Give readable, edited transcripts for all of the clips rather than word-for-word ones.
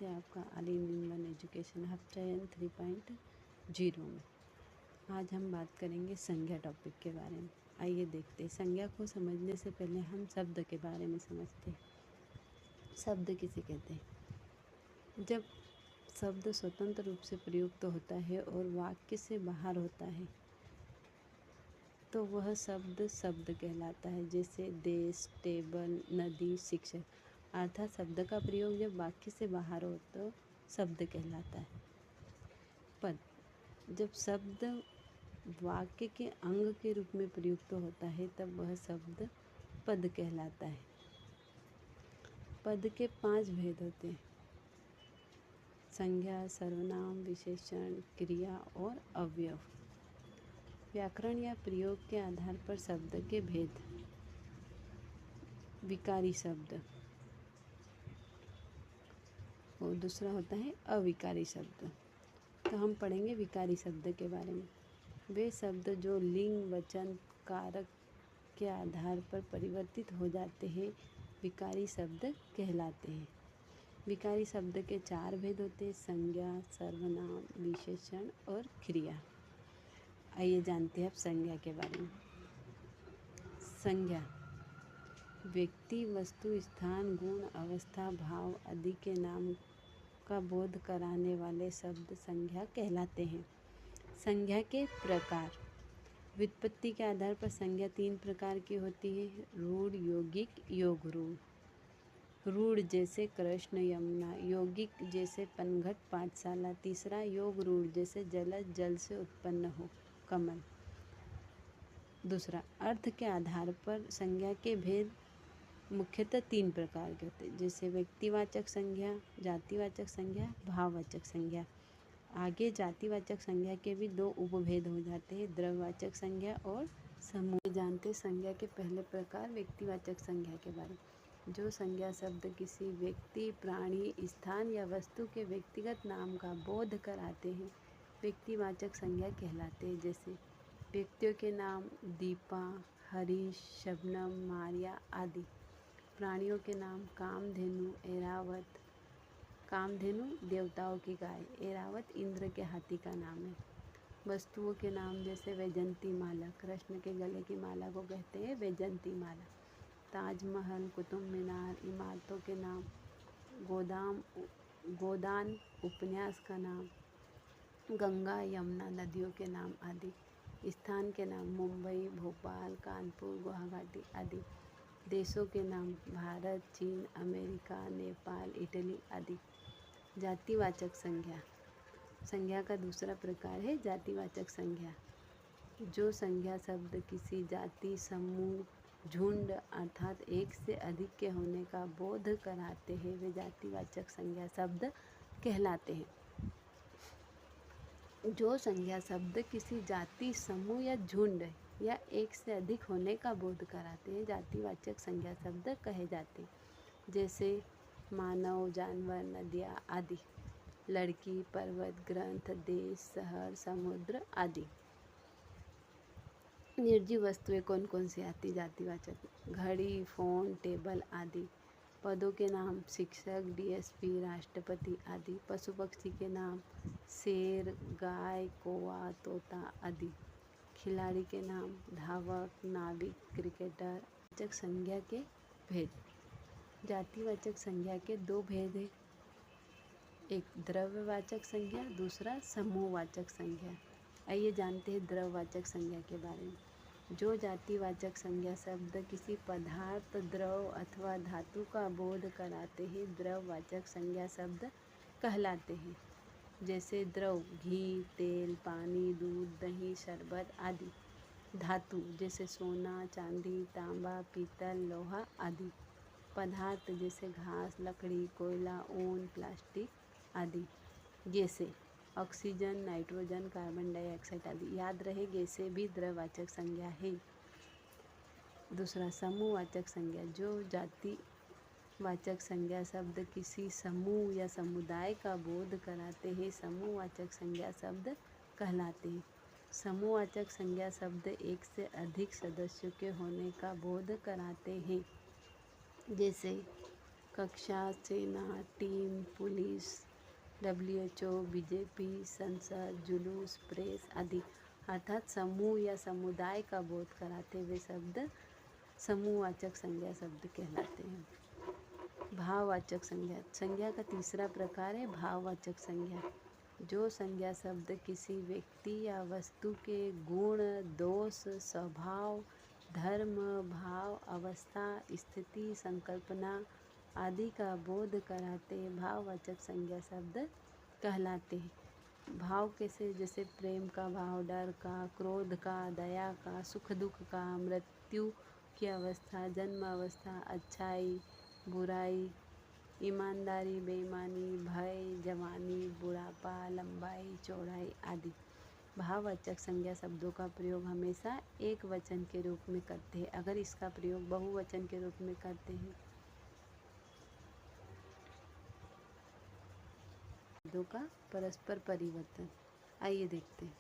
स्वागत है आपका all in one education hub चयन 3.0 में। आज हम बात करेंगे संज्ञा टॉपिक के बारे में। आइए देखते हैं। संज्ञा को समझने से पहले हम शब्द के बारे में समझते हैं। शब्द किसे कहते हैं? जब शब्द स्वतंत्र रूप से प्रयुक्त होता है और वाक्य से बाहर होता है तो वह शब्द कहलाता है। जैसे देश, टेबल, नदी, शिक्षक। अर्थात शब्द का प्रयोग जब वाक्य से बाहर हो तो शब्द कहलाता है। पद, जब शब्द वाक्य के अंग के रूप में प्रयुक्त होता है तब वह शब्द पद कहलाता है। पद के 5 भेद होते हैं: संज्ञा, सर्वनाम, विशेषण, क्रिया और अवयव। व्याकरण या प्रयोग के आधार पर शब्द के भेद। विकारी शब्द और दूसरा होता है अविकारी शब्द। तो हम पढ़ेंगे विकारी शब्द के बारे में। वे शब्द जो लिंग, वचन, कारक के आधार पर परिवर्तित हो जाते हैं विकारी शब्द कहलाते हैं। विकारी शब्द के 4 भेद होते हैं: संज्ञा, सर्वनाम, विशेषण और क्रिया। आइए जानते हैं अब संज्ञा के बारे में। संज्ञा व्यक्ति, वस्तु, स्थान, गुण, अवस्था, भाव आदि के नाम का बोध कराने वाले शब्द संज्ञा कहलाते हैं। संज्ञा के प्रकार। व्युत्पत्ति के आधार पर संज्ञा 3 प्रकार की होती है: रूढ़, यौगिक, योग रूढ़। रूढ़ जैसे कृष्ण, यमुना। यौगिक जैसे पनघट, पाठशाला। तीसरा योग रूढ़ जैसे जलज, जल से उत्पन्न हो, कमल। दूसरा, अर्थ के आधार पर संज्ञा के भेद मुख्यतः 3 प्रकार के होते हैं। जैसे व्यक्तिवाचक संज्ञा, जातिवाचक संज्ञा, भाववाचक संज्ञा। आगे जातिवाचक संज्ञा के भी 2 उपभेद हो जाते हैं: द्रव्यवाचक संज्ञा और समूह। जानते संज्ञा के पहले प्रकार व्यक्तिवाचक संज्ञा के बारे में। जो संज्ञा शब्द किसी व्यक्ति, प्राणी, स्थान या वस्तु के व्यक्तिगत नाम का बोध कराते हैं व्यक्तिवाचक संज्ञा कहलाते हैं। जैसे व्यक्तियों के नाम दीपा, हरीश, शबनम, मारिया आदि। प्राणियों के नाम कामधेनु, ऐरावत। कामधेनु देवताओं की गाय, ऐरावत इंद्र के हाथी का नाम है। वस्तुओं के नाम जैसे वैजंती माला, कृष्ण के गले की माला को कहते हैं वैजंती माला। ताजमहल, कुतुब मीनार। इमारतों के नाम गोदान, उपन्यास का नाम गंगा, यमुना, नदियों के नाम आदि। स्थान के नाम मुंबई, भोपाल, कानपुर, गुवाहाटी आदि। देशों के नाम भारत, चीन, अमेरिका, नेपाल, इटली आदि। जातिवाचक संज्ञा। संज्ञा का दूसरा प्रकार है जातिवाचक संज्ञा। जो संज्ञा शब्द किसी जाति, समूह, झुंड अर्थात एक से अधिक के होने का बोध कराते हैं वे जातिवाचक संज्ञा शब्द कहलाते हैं। जो संज्ञा शब्द किसी जाति, समूह या झुंड या एक से अधिक होने का बोध कराते हैं जातिवाचक संज्ञा शब्द कहे जाते हैं। जैसे मानव, जानवर, नदियाँ आदि। लड़की, पर्वत, ग्रंथ, देश, शहर, समुद्र आदि। निर्जीव वस्तुएं कौन कौन सी आती जातिवाचक? घड़ी, फोन, टेबल आदि। पदों के नाम शिक्षक, डीएसपी, राष्ट्रपति आदि। पशु पक्षी के नाम शेर, गाय, कौवा, तोता आदि। खिलाड़ी के नाम धावक, नाविक, क्रिकेटर। वाचक संज्ञा के भेद। जातिवाचक संज्ञा के 2 भेद हैं: एक द्रव्यवाचक संज्ञा, दूसरा समूहवाचक संज्ञा। आइए जानते हैं द्रव्यवाचक संज्ञा के बारे में। जो जातिवाचक संज्ञा शब्द किसी पदार्थ, द्रव अथवा धातु का बोध कराते हैं द्रव्यवाचक संज्ञा शब्द कहलाते हैं। जैसे द्रव घी, तेल, पानी, दूध, दही, शरबत आदि। धातु जैसे सोना, चांदी, तांबा, पीतल, लोहा आदि। पदार्थ जैसे घास, लकड़ी, कोयला, ऊन, प्लास्टिक आदि। गैसें ऑक्सीजन, नाइट्रोजन, कार्बन डाइऑक्साइड आदि। याद रहे गैसें भी द्रव्यवाचक संज्ञा है। दूसरा समूहवाचक संज्ञा। जो जातिवाचक संज्ञा शब्द किसी समूह या समुदाय का बोध कराते हैं समूहवाचक संज्ञा शब्द कहलाते हैं। समूहवाचक संज्ञा शब्द एक से अधिक सदस्यों के होने का बोध कराते हैं। जैसे कक्षा, सेना, टीम, पुलिस, WHO, बीजेपी, संसद, जुलूस, प्रेस आदि, अर्थात समूह या समुदाय का बोध कराते हुए शब्द समूहवाचक संज्ञा शब्द कहलाते हैं। भाववाचक संज्ञा। संज्ञा का तीसरा प्रकार है भाववाचक संज्ञा। जो संज्ञा शब्द किसी व्यक्ति या वस्तु के गुण, दोष, स्वभाव, धर्म, भाव, अवस्था, स्थिति, संकल्पना आदि का बोध कराते भाववाचक संज्ञा शब्द कहलाते हैं। भाव कैसे, जैसे प्रेम का भाव, डर का, क्रोध का, दया का, सुख दुख का, मृत्यु की अवस्था, जन्म अवस्था, अच्छाई, बुराई, ईमानदारी, बेईमानी, भय, जवानी, बुढ़ापा, लंबाई, चौड़ाई आदि। भाववाचक संज्ञा शब्दों का प्रयोग हमेशा एक वचन के रूप में करते हैं। अगर इसका प्रयोग बहुवचन के रूप में करते हैं शब्दों का परस्पर परिवर्तन। आइए देखते हैं।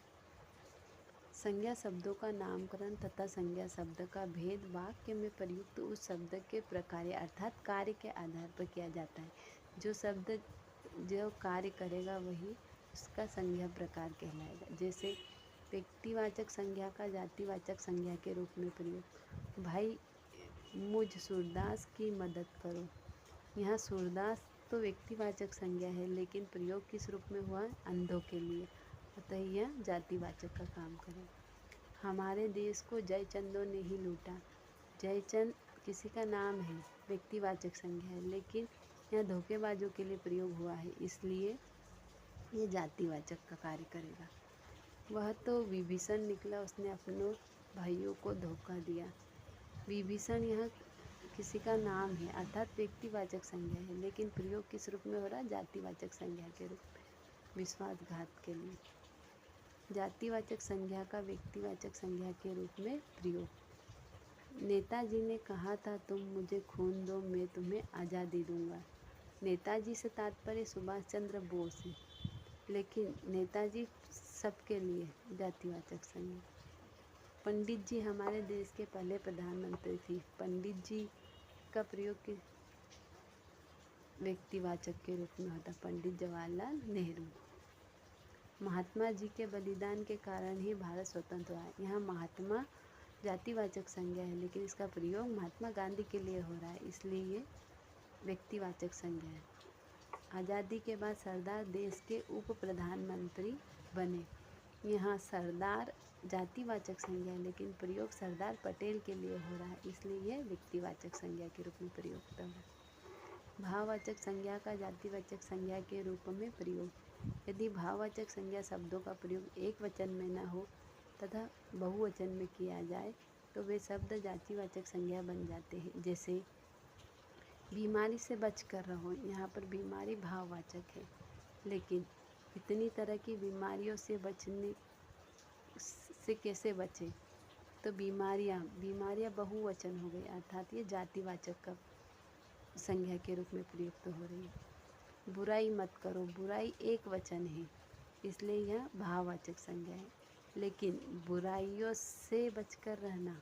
संज्ञा शब्दों का नामकरण तथा संज्ञा शब्द का भेद वाक्य में प्रयुक्त उस शब्द के प्रकार अर्थात कार्य के आधार पर किया जाता है। जो शब्द जो कार्य करेगा वही उसका संज्ञा प्रकार कहलाएगा। जैसे व्यक्तिवाचक संज्ञा का जातिवाचक संज्ञा के रूप में प्रयोग। भाई मुझ सूरदास की मदद करो। यहाँ सूरदास तो व्यक्तिवाचक संज्ञा है, लेकिन प्रयोग किस रूप में हुआ? अंधों के लिए, अतः यह जातिवाचक का काम करेगा। हमारे देश को जयचंदों ने ही लूटा। जयचंद किसी का नाम है, व्यक्तिवाचक संज्ञा है, लेकिन यह धोखेबाजों के लिए प्रयोग हुआ है, इसलिए ये जातिवाचक का कार्य करेगा। वह तो विभीषण निकला, उसने अपनों भाइयों को धोखा दिया। विभीषण यह किसी का नाम है, अर्थात व्यक्तिवाचक संज्ञा है, लेकिन प्रयोग किस रूप में हो रहा है? जातिवाचक संज्ञा के रूप में, विश्वासघात के लिए। जातिवाचक संज्ञा का व्यक्तिवाचक संज्ञा के रूप में प्रयोग। नेताजी ने कहा था तुम मुझे खून दो मैं तुम्हें आज़ादी दूंगा। नेताजी से तात्पर्य सुभाष चंद्र बोस है, लेकिन नेताजी सबके लिए, जातिवाचक संज्ञा। पंडित जी हमारे देश के पहले प्रधानमंत्री थे। पंडित जी का प्रयोग के व्यक्तिवाचक के रूप में होता, पंडित जवाहरलाल नेहरू। महात्मा जी के बलिदान के कारण ही भारत स्वतंत्र हुआ। यहाँ महात्मा जातिवाचक संज्ञा है, लेकिन इसका प्रयोग महात्मा गांधी के लिए हो रहा है, इसलिए ये व्यक्तिवाचक संज्ञा है। आज़ादी के बाद सरदार देश के उप प्रधानमंत्री बने। यहाँ सरदार जातिवाचक संज्ञा है, लेकिन प्रयोग सरदार पटेल के लिए हो रहा है, इसलिए यह व्यक्तिवाचक संज्ञा के रूप में प्रयोग होता है। भाववाचक संज्ञा का जातिवाचक संज्ञा के रूप में प्रयोग। यदि भाववाचक संज्ञा शब्दों का प्रयोग एक वचन में न हो तथा बहुवचन में किया जाए तो वे शब्द जातिवाचक संज्ञा बन जाते हैं। जैसे बीमारी से बच कर रहो, यहाँ पर बीमारी भाववाचक है, लेकिन इतनी तरह की बीमारियों से बचने से कैसे बचे, तो बीमारियाँ बहुवचन हो गई, अर्थात ये जातिवाचक का संज्ञा के रूप में प्रयुक्त हो रही है। बुराई मत करो, बुराई एक वचन है, इसलिए यह भाववाचक संज्ञा है, लेकिन बुराइयों से बचकर रहना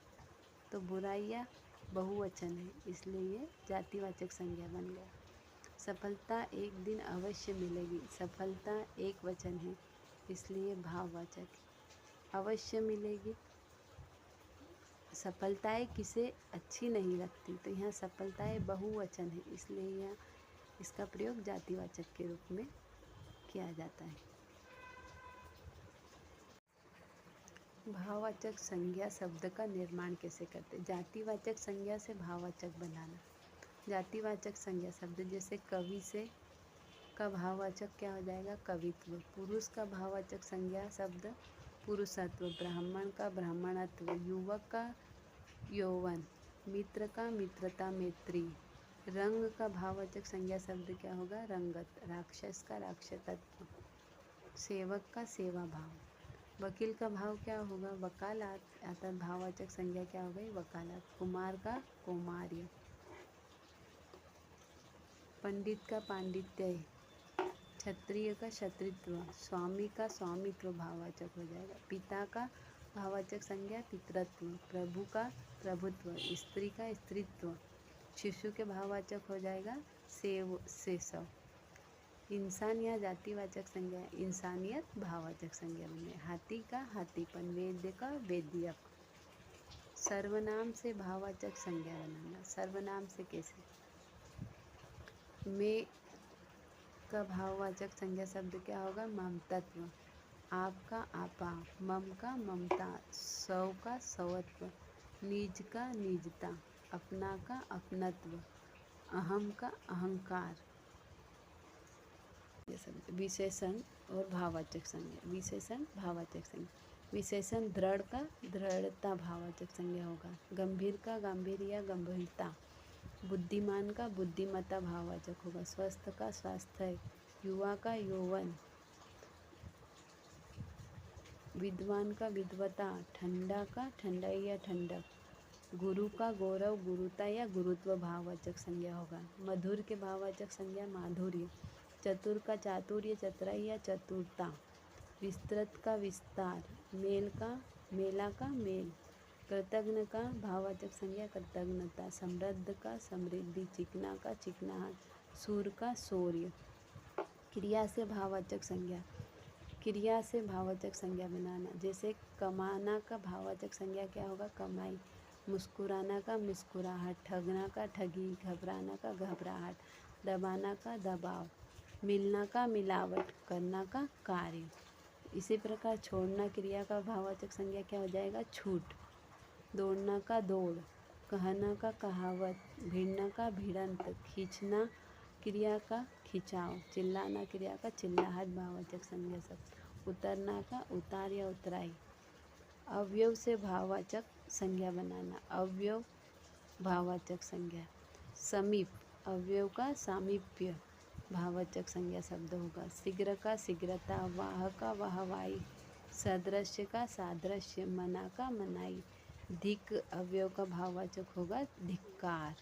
तो बुराइयाँ बहुवचन है, इसलिए ये जातिवाचक संज्ञा बन गया। सफलता एक दिन अवश्य मिलेगी, सफलता एक वचन है, इसलिए भाववाचक। अवश्य मिलेगी, सफलताएं किसे अच्छी नहीं लगती, तो यहाँ सफलताएं बहुवचन है, इसलिए यह इसका प्रयोग जातिवाचक के रूप में किया जाता है। भाववाचक संज्ञा शब्द का निर्माण कैसे करते? जातिवाचक संज्ञा से भाववाचक बनाना। जातिवाचक संज्ञा शब्द जैसे कवि से का भाववाचक क्या हो जाएगा? कवित्व। पुरुष का भाववाचक संज्ञा शब्द पुरुषत्व। ब्राह्मण का ब्राह्मणत्व। युवक का यौवन। मित्र का मित्रता, मैत्री। रंग का भाववाचक संज्ञा शब्द क्या होगा? रंगत। राक्षस का राक्षसत्व। सेवक का सेवा भाव। वकील का भाव क्या होगा? वकालत, अर्थात भाववाचक संज्ञा क्या हो गई? वकालत। कुमार का कौमार्य। पंडित का पांडित्य। क्षत्रिय का क्षत्रित्व। स्वामी का स्वामित्व भाववाचक हो जाएगा। पिता का भाववाचक संज्ञा पितृत्व। प्रभु का प्रभुत्व। स्त्री का स्त्रीत्व। शिशु के भाववाचक हो जाएगा सेव से सव। इंसान यहाँ जातिवाचक संज्ञा है, इंसानियत भाववाचक संज्ञा बन गई। हाथी का हाथीपन, वेद्य का वेद्यक। सर्वनाम से भाववाचक संज्ञा बनाना। सर्वनाम से कैसे? मैं का भाववाचक संज्ञा शब्द क्या होगा? ममतत्व। आप का आपा, मम का ममता, सव का सवत्व, निज का निजता, अपना का अपनत्व, अहम का अहंकार। ये सब विशेषण और भाववाचक संज्ञा। विशेषण भाववाचक संज्ञा। विशेषण दृढ़ का दृढ़ता भाववाचक संज्ञा होगा। गंभीर का गांभीर्य या गंभीरता। बुद्धिमान का बुद्धिमत्ता भाववाचक होगा। स्वस्थ का स्वास्थ्य, युवा का यौवन, विद्वान का विद्वता, ठंडा का ठंडाई या ठंडक, गुरु का गौरव गुरुता या गुरुत्व भाववाचक संज्ञा होगा। मधुर के भाववाचक संज्ञा माधुर्य, चतुर का चातुर्य चतुराई या चतुरता, विस्तृत का विस्तार, मेला का मेल, कृतज्ञ का भाववाचक संज्ञा कृतज्ञता, समृद्ध का समृद्धि, चिकना का चिकनाहट, सूर का शौर्य। क्रिया से भाववाचक संज्ञा। क्रिया से भाववाचक संज्ञा बनाना। जैसे कमाना का भाववाचक संज्ञा क्या होगा? कमाई। मुस्कुराना का मुस्कुराहट, ठगना का ठगी, घबराना का घबराहट, दबाना का दबाव, मिलना का मिलावट, करना का कार्य। इसी प्रकार छोड़ना क्रिया का भाववाचक संज्ञा क्या हो जाएगा? छूट। दौड़ना का दौड़, कहना का कहावत, भिड़ना का भिड़ंत, खींचना क्रिया का खिंचाव, चिल्लाना क्रिया का चिल्लाहट भाववाचक संज्ञा शब्द। उतरना का उतार या उतराई। अवयव से भाववाचक संज्ञा बनाना। अवयव भाववाचक संज्ञा। समीप, अवयव का सामीप्य भाववाचक संज्ञा शब्द होगा। शीघ्र का शीघ्रता, वाह का वाहवाही, सदृश्य का सादृश्य, मना का मनाई। धिक अवयव का भाववाचक होगा धिक्कार।